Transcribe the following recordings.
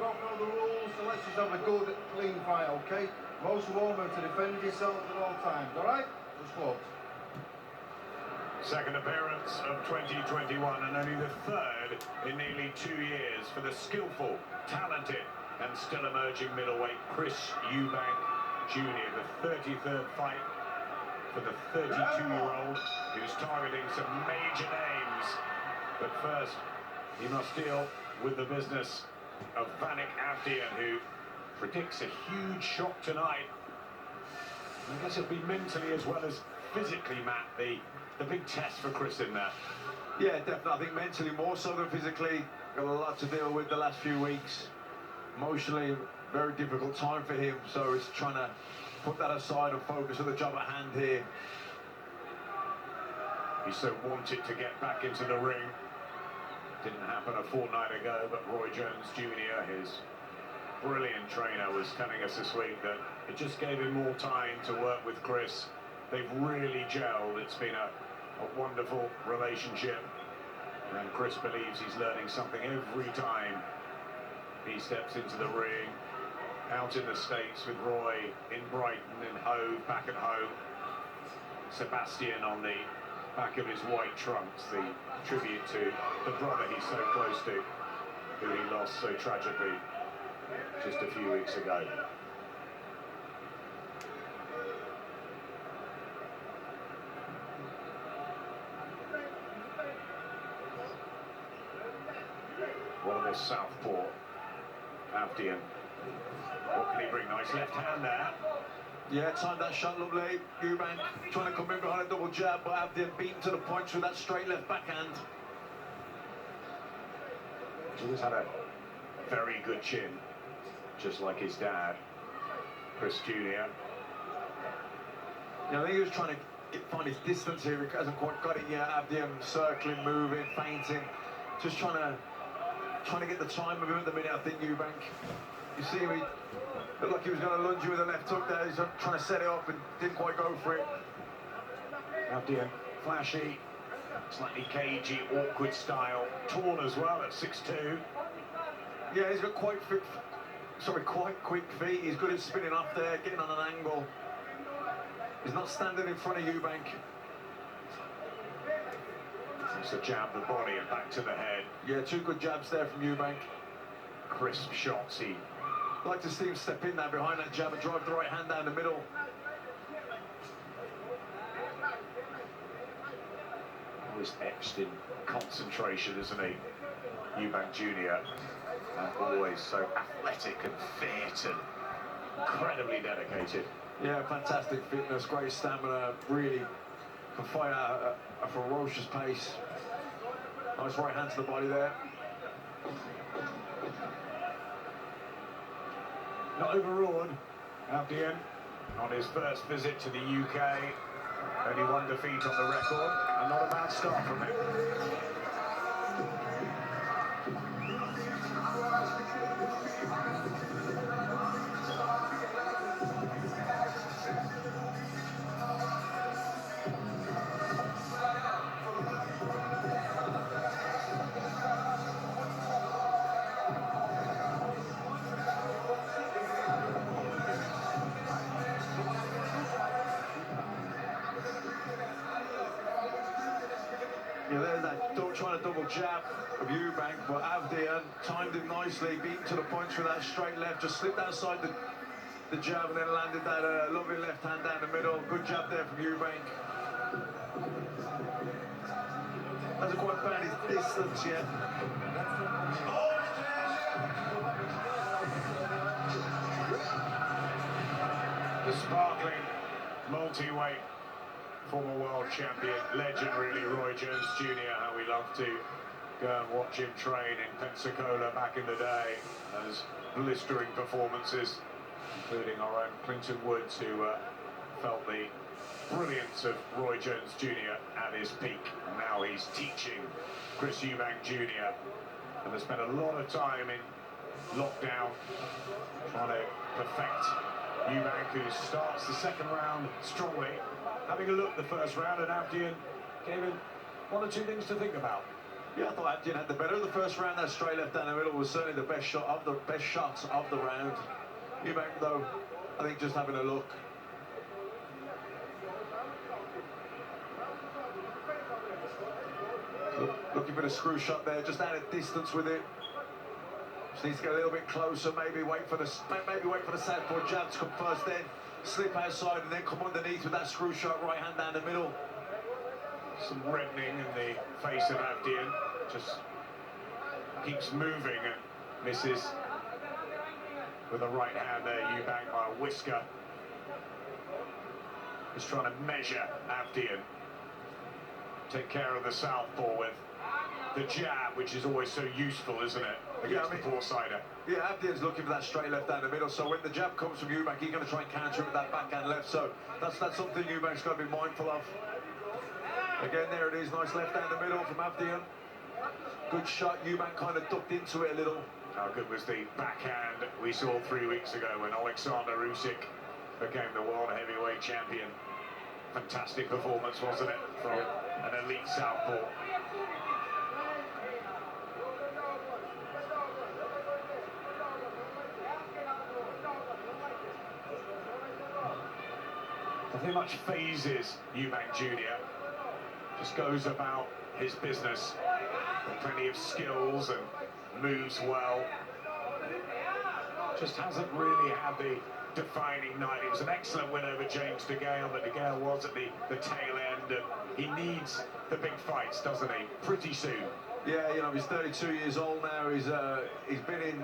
don't know the rules, so let's just have a good, clean fight, okay? Most remember to defend yourself at all times, all right? Just close. Second appearance of 2021 and only the third in nearly 2 years for the skillful, talented and still emerging middleweight Chris Eubank Jr. The 33rd fight for the 32-year-old who's targeting some major names. But first, he must deal with the business of Wanik Awdijan, who predicts a huge shock tonight. I guess it'll be mentally as well as physically, Matt, the big test for Chris in there. Yeah, definitely. I think mentally more so than physically. Got a lot to deal with the last few weeks. Emotionally, very difficult time for him. So it's trying to put that aside and focus on the job at hand here. He so wanted to get back into the ring. Didn't happen a fortnight ago, but Roy Jones Jr., his brilliant trainer, was telling us this week that it just gave him more time to work with Chris. They've really gelled. It's been a wonderful relationship. And Chris believes he's learning something every time he steps into the ring. Out in the States with Roy, in Brighton, in Hove, back at home. Sebastian on the back of his white trunks, the tribute to the brother he's so close to, who he lost so tragically just a few weeks ago. One of the southpaw, Awdijan. What can he bring? Nice left hand there. Yeah, timed that shot lovely. Eubank trying to come in behind a double jab, but Awdijan beaten to the punch with that straight left backhand. He's had a very good chin, just like his dad, Chris Jr. Yeah, I think he was trying to find his distance here. He hasn't quite got it yet. Awdijan circling, moving, feinting, just trying to get the time of him at the minute. I think Eubank, you see him, he looked like he was going to lunge you with a left hook there. He's trying to set it up and didn't quite go for it. Awdijan, flashy, slightly cagey, awkward style, tall as well at 6'2". Yeah, he's got quite quick feet. He's good at spinning off there, getting on an angle. He's not standing in front of Eubank. It's a jab the body and back to the head. Yeah, two good jabs there from Eubank. Crisp shots. He like to see him step in there behind that jab and drive the right hand down the middle. always etched in concentration, isn't he? Eubank Jr. And always so athletic and fit and incredibly dedicated. Yeah, fantastic fitness, great stamina, really can fight at a ferocious pace. Nice right hand to the body there. Not overawed, Awdijan on his first visit to the UK. Only one defeat on the record, and not a bad start from him. Yeah, there's that trying to double jab of Eubank, but Awdijan timed him nicely, beaten to the punch with that straight left, just slipped outside the jab and then landed that lovely left hand down the middle. Good jab there from Eubank. Hasn't quite found his distance yet. The sparkling multi-weight former world champion, legend really, Roy Jones Jr. How we love to go and watch him train in Pensacola back in the day. Those blistering performances, including our own Clinton Woods, who felt the brilliance of Roy Jones Jr. at his peak. And now he's teaching Chris Eubank Jr. And they spent a lot of time in lockdown trying to perfect Eubank, who starts the second round strongly. Having a look at the first round, and Awdijan gave him one or two things to think about. Yeah, I thought Awdijan had the better of the first round. That straight left down the middle was certainly the best shot of the round. Eubank, though, I think just having a look. Looking for the screw shot there, just out of distance with it. Just needs to get a little bit closer. Maybe wait for the southpaw jab to come first, then slip outside and then come underneath with that screw shot, right hand down the middle. Some reddening in the face of Awdijan. Just keeps moving and misses with the right hand there. Eubank by a whisker. Just trying to measure Awdijan. Take care of the southpaw with the jab, which is always so useful, isn't it? Against the four-sider. Yeah, Awdijan's looking for that straight left down the middle, so when the jab comes from Eubank, he's going to try and counter it with that backhand left, so that's something Eubank's got to be mindful of. Again, there it is, nice left down the middle from Awdijan. Good shot, Eubank kind of ducked into it a little. How good was the backhand we saw 3 weeks ago when Alexander Usyk became the world heavyweight champion? Fantastic performance, wasn't it, from an elite southpaw? Nothing much phases Eubank Jr. Just goes about his business with plenty of skills and moves well. Just hasn't really had the defining night. It was an excellent win over James De Gale, but De Gale was at the tail end, and he needs the big fights, doesn't he? Pretty soon. Yeah, you know, he's 32 years old now. He's been in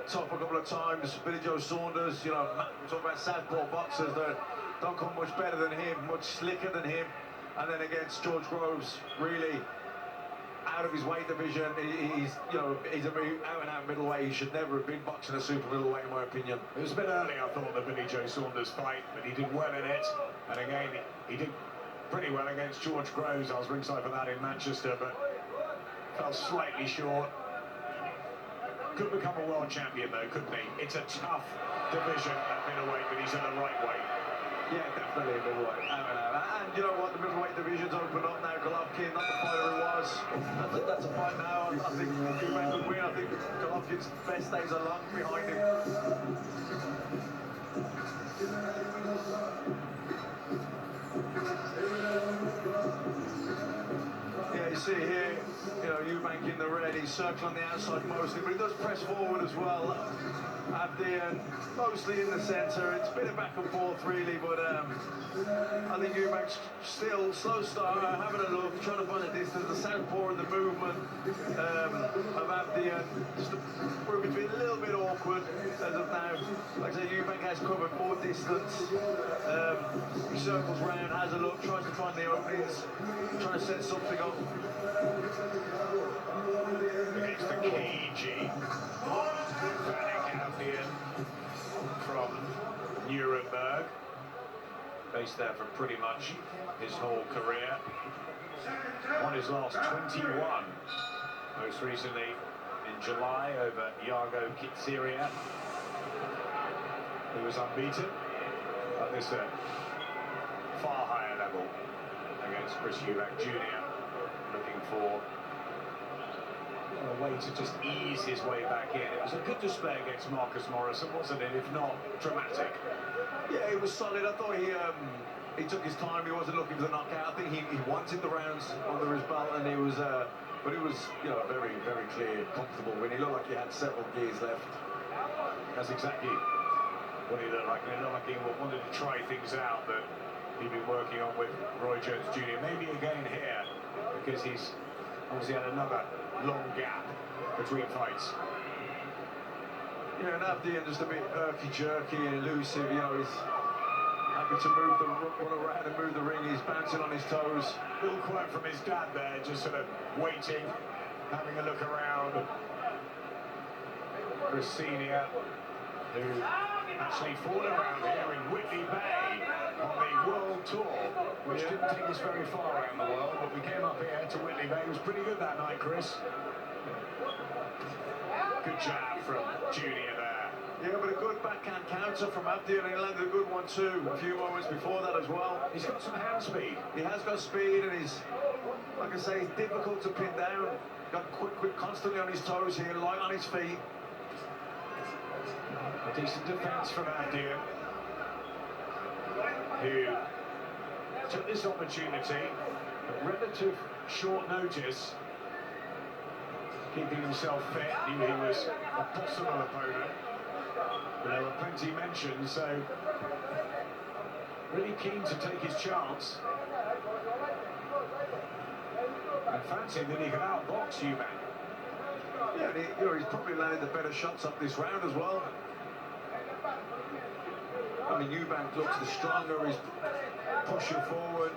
top a couple of times. Billy Joe Saunders, you know, we talk about southpaw boxers that don't come much better than him, much slicker than him. And then against George Groves, really out of his weight division. He's a out-and-out middleweight. He should never have been boxing a super middleweight, in my opinion. It was a bit early, I thought, the Billy Joe Saunders fight, but he did well in it. And again, he did pretty well against George Groves. I was ringside for that in Manchester, but fell slightly short. Could become a world champion, though, couldn't he? It's a tough division at middleweight, but he's in the right weight. Yeah, definitely a middleweight. And you know what? The middleweight division's opened up now. Golovkin, not the fighter he was. That's a fight now. I think Eubank could win. I think Golovkin's best days are long behind him. Yeah, you see here, you know, Eubank in the red. He's circling the outside mostly, but he does press forward as well. Awdijan mostly in the centre. It's a bit of back and forth really, but I think Eubank's still slow start, having a look, trying to find the distance, the southpaw and the movement of Awdijan. Just proving to be a little bit awkward as of now. Like I say, Eubank has covered more distance. He circles round, has a look, tries to find the openings, trying to set something up. Against the cagey Wanik Awdijan from Nuremberg, based there for pretty much his whole career. Won his last 21, most recently in July over Yago Kitsyria, who was unbeaten at this far higher level against Chris Eubank Jr. Looking for a way to just ease his way back in. It was a good display against Marcus Morrison, wasn't it? If not dramatic. Yeah, it was solid. I thought he took his time. He wasn't looking for the knockout. I think he wanted the rounds under his belt, and he was, but it was, you know, a very, very clear, comfortable win. He looked like he had several gears left. That's exactly what he looked like. He looked like he wanted to try things out that he'd been working on with Roy Jones Jr. Maybe again here, because he's obviously had another long gap between fights. Yeah, and Awdijan just a bit herky-jerky and elusive. You know, he's happy to run around and move the ring. He's bouncing on his toes. Little quote from his dad there, just sort of waiting, having a look around. Chris Senior, who actually fought around here in Whitley Bay on the World Tour, which didn't take us very far around the world, but we came up here to Whitley Bay. It was pretty good that night, Chris. Good jab from Junior there. Yeah, but a good backhand counter from Awdijan, and he landed a good one too a few moments before that as well. He's got some hand speed. He has got speed, and he's, like I say, he's difficult to pin down. Got quick, constantly on his toes here, light on his feet. A decent defence from Awdijan, who took this opportunity at relative short notice, keeping himself fit. Knew he was a possible opponent, but there were plenty mentioned, so really keen to take his chance and fancying that he could outbox Eubank. Yeah, and he's probably landed the better shots up this round as well. I mean, Eubank looks the stronger, he's pushing forward.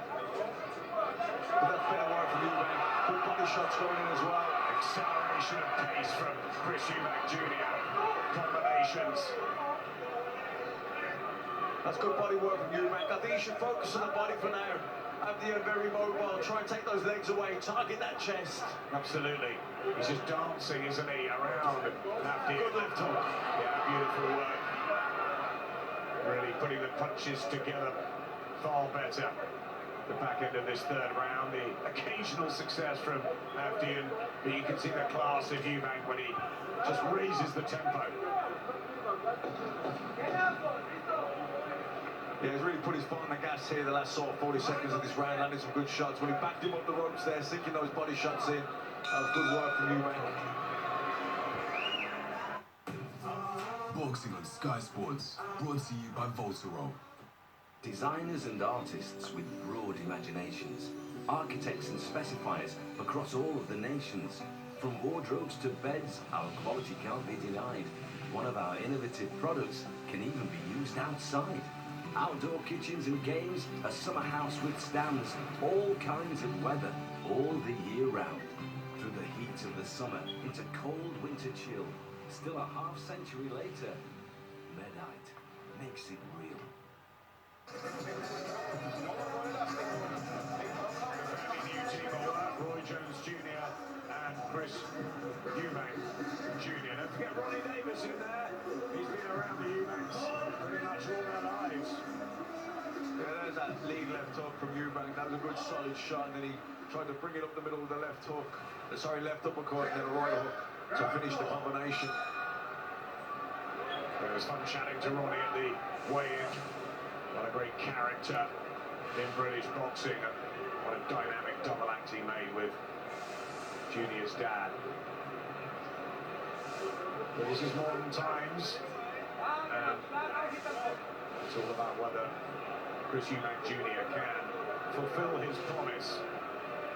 But that's better work from Eubank. Good body shots going in as well. Acceleration of pace from Eubank Jr. Combinations. That's good body work from Eubank. I think he should focus on the body for now. Awdijan very mobile, try and take those legs away, target that chest. Absolutely. He's just dancing, isn't he, around Awdijan. Good left hook. Yeah, beautiful work. Really putting the punches together far better. The back end of this third round, the occasional success from Awdijan, but you can see the class of Eubank when he just raises the tempo. Yeah, he's really put his foot on the gas here the last sort of 40 seconds of this round, landing some good shots. When he backed him up the ropes there, sinking those body shots in, that was good work from Eubank. Boxing on Sky Sports, brought to you by Voltero. Designers and artists with broad imaginations, architects and specifiers across all of the nations. From wardrobes to beds, our quality can't be denied. One of our innovative products can even be used outside. Outdoor kitchens and games, a summer house withstands all kinds of weather, all the year round. Through the heat of the summer, into cold winter chill, still a half-century later, Medite makes it real. Roy Jones Jr. and Chris Eubank Jr. Don't forget Ronnie Davis in there. He's been around the Eubanks pretty much all their lives. Yeah, there's that lead left hook from Eubank. That was a good solid shot, and then he tried to bring it up the middle with the left hook. Left uppercut and then a right hook to finish the combination. It was fun chatting to Ronnie at the weigh-in. What a great character in British boxing. What a dynamic double act he made with Junior's dad. But this is modern times, and it's all about whether Chris Eubank Jr. can fulfill his promise.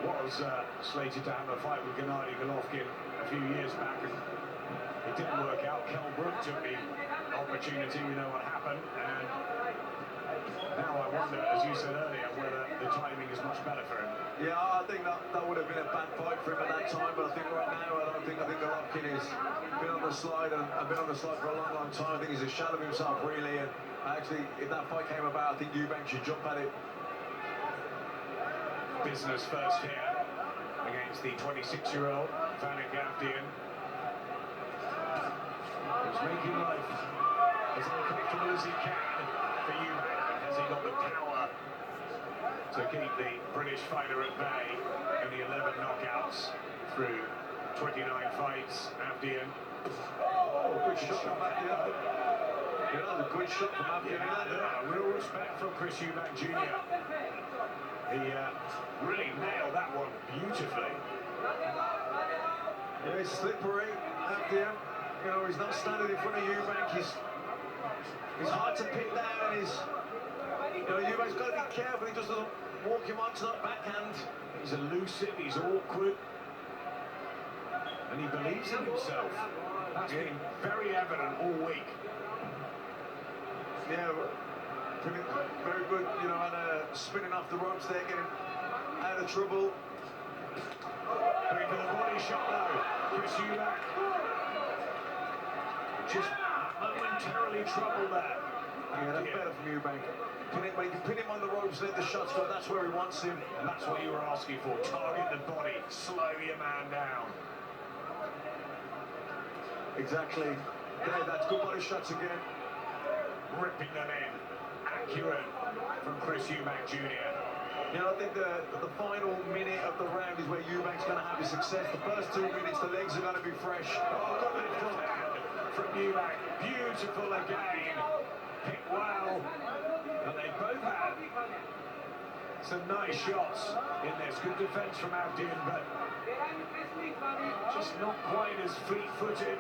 Was slated to have a fight with Gennady Golovkin a few years back, and it didn't work out. Kell Brook took the opportunity, we know what happened, and now I wonder, as you said earlier, whether the timing is much better for him. Yeah, I think that would have been a bad fight for him at that time, but I think right now, I think Golovkin has been on the slide and been on the slide for a long, long time. I think he's a shell of himself, really, and actually, if that fight came about, I think Eubank should jump at it. Business first here against the 26-year-old Wanik Awdijan. He's making life as uncomfortable as he can for Eubank. Has he got the power to keep the British fighter at bay? Only 11 knockouts through 29 fights. Awdijan. Oh, good shot from Awdijan. Yeah, that was a good shot from Awdijan. Yeah, real respect from Chris Eubank Jr. He really nailed that one beautifully. Yeah, he's slippery, Awdijan. You know, he's not standing in front of Eubank. He's hard to pin down. Eubank's got to be careful. He just doesn't walk him onto that backhand. He's elusive, he's awkward, and he believes in himself. That's been very evident all week. Yeah, very good, you know, and spinning off the ropes there, getting out of trouble. Going for the body shot though, Chris Eubank. Just momentarily trouble there. Yeah, that's better from Eubank. When he can pin him on the ropes, let the shots go, that's where he wants him. And that's what you were asking for, target the body, slow your man down. Exactly. Yeah, that's good body shots again. Ripping them in. Accurate from Chris Eubank Jr. You know, I think the final minute of the round is where Eubank's going to have his success. The first 2 minutes, the legs are going to be fresh. Oh, good little hand from Eubank. Beautiful again. Hit well. And they both had some nice shots in this. Good defence from Awdijan, but just not quite as fleet-footed.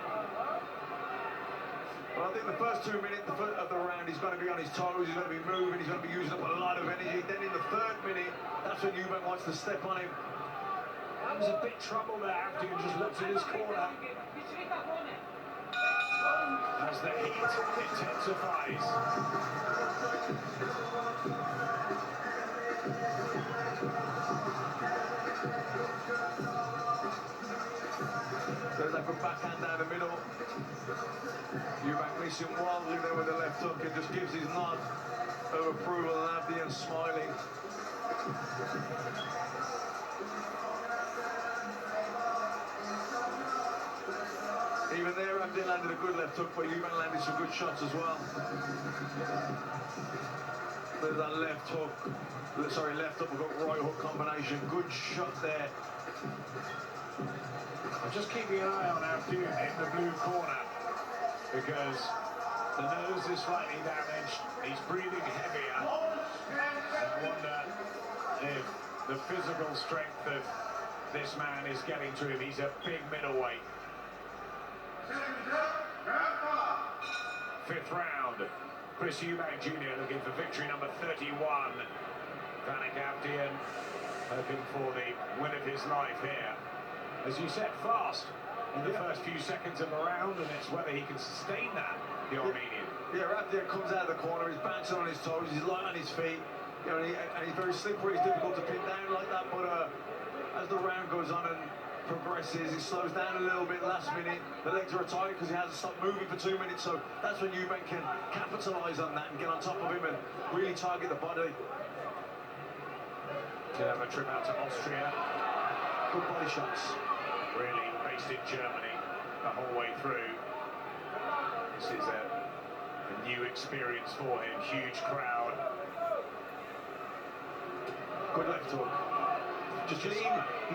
Well, I think the first 2 minutes of the round, he's going to be on his toes, he's going to be moving, he's going to be using up a lot of energy. Then in the third minute, that's when Eubank wants to step on him. That was a bit trouble there. Awdijan just looked at his corner. As the heat intensifies. There's that good backhand down the middle. Eubank missing wildly there with the left hook and just gives his nod of approval, and Awdijan smiling. Even there, Awdijan landed a good left hook, but Eubank landed some good shots as well. There's that left hook. Sorry, left hook, we've got right hook combination. Good shot there. I'm just keeping an eye on Awdijan in the blue corner because the nose is slightly damaged. He's breathing heavier. I wonder if the physical strength of this man is getting to him. He's a big middleweight. Fifth round. Eubank Jr. looking for victory number 31. Wanik Awdijan hoping for the win of his life here. As you said, fast in the first few seconds of the round, and it's whether he can sustain that, the Armenian. Yeah, Awdijan comes out of the corner, he's bouncing on his toes, he's light on his feet, you know, and he's very slippery, it's difficult to pin down like that, but as the round goes on and progresses, it slows down a little bit last minute, the legs are tight because he hasn't stopped moving for 2 minutes, so that's when Eubank can capitalise on that and get on top of him and really target the body. Did have a trip out to Austria. Good body shots. Really based in Germany the whole way through. This is a new experience for him. Huge crowd. Good left hook. He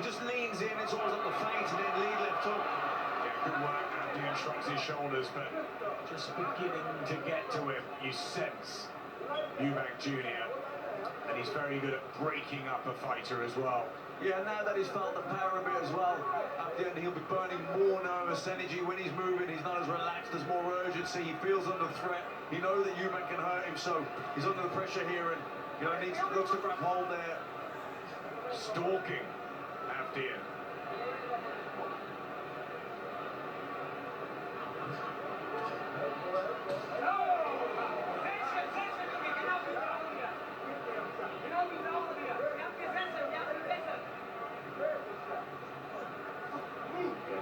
just leans in, it's always up the feint and then lead left hook. Yeah, good work. Awdijan shrugs his shoulders, but just beginning to get to him. You sense Eubank Jr. And he's very good at breaking up a fighter as well. Yeah, now that he's felt the power a bit as well, Awdijan, he'll be burning more nervous energy when he's moving. He's not as relaxed, there's more urgency. He feels under threat. He knows that Eubank can hurt him, so he's under the pressure here, and you know, he looks to grab hold there. Stalking Awdijan.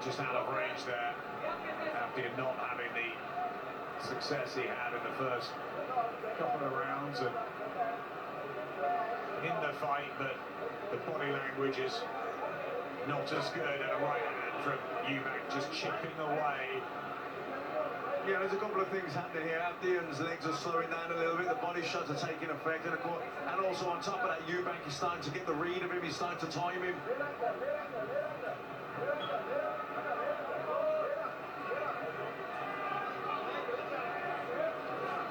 Just out of range there. Awdijan not having the success he had in the first couple of rounds and in the fight, but the body language is not as good, and a right hand from Eubank just chipping away. Yeah, there's a couple of things happening here. Awdijan's legs are slowing down a little bit, the body shots are taking effect, and also on top of that, Eubank is starting to get the read of him, he's starting to time him.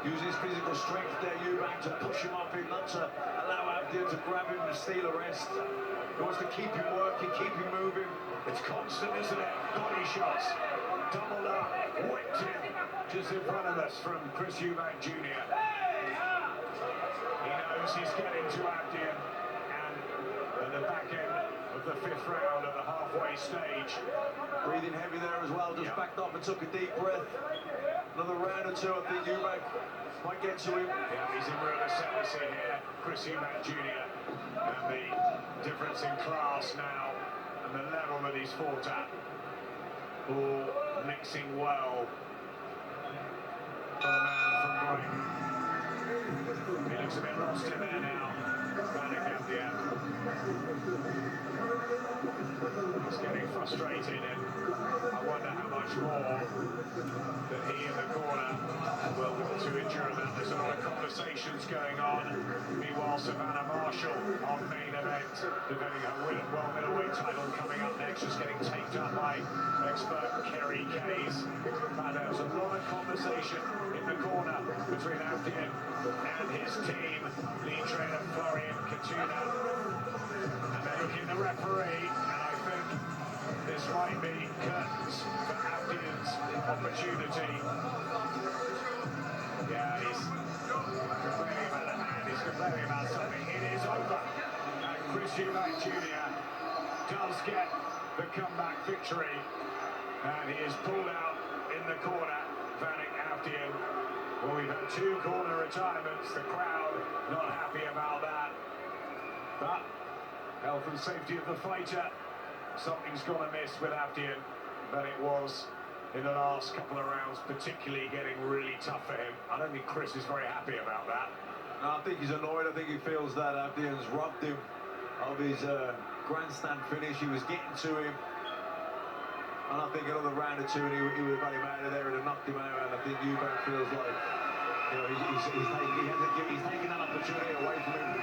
Using his physical strength there, Eubank, to push him off him, not to allow Awdijan to grab him and steal a rest. He wants to keep him working, keep him moving. It's constant, isn't it? Body shots, doubled up, whipped him just in front of us from Eubank Jr. He knows he's getting to Awdijan, and at the back end of the fifth round at the halfway stage. Breathing heavy there as well, just backed off and took a deep breath. Another round or two, I think Eubank might get to him. Yeah, he's in real ascendancy here, Eubank Jr. And the difference in class now and the level that he's fought at. All mixing well for the man from Brighton. He looks a bit lost in there now. Wanik Awdijan. He's getting frustrated, and I wonder how much more that he in the corner will want to endure that. There's a lot of conversation. conversations going on. Meanwhile, Savannah Marshall on main event, defending her world middleweight title, coming up next, just getting taped up by expert Kerry Kays. But there was a lot of conversation in the corner between Awdijan and his team, lead trainer Florian Katuna. And they're looking at the referee, and I think this might be curtains for Awdijan's opportunity. Yeah, he's complaining about a hand, he's complaining about something. It is over. And Chris Eubank Jr. does get the comeback victory. And he is pulled out in the corner, Wanik Awdijan. Well, we've had 2 corner retirements. The crowd not happy about that. But health and safety of the fighter, something's gone amiss with Awdijan. But it was in the last couple of rounds, particularly getting really tough for him. I don't think Chris is very happy about that. No, I think he's annoyed. I think he feels that Awdijan's robbed him of his grandstand finish. He was getting to him. And I think another round or 2 and he would have got him out of there and have knocked him out. And I think Eubank feels like, you know, he's taking that opportunity away from him.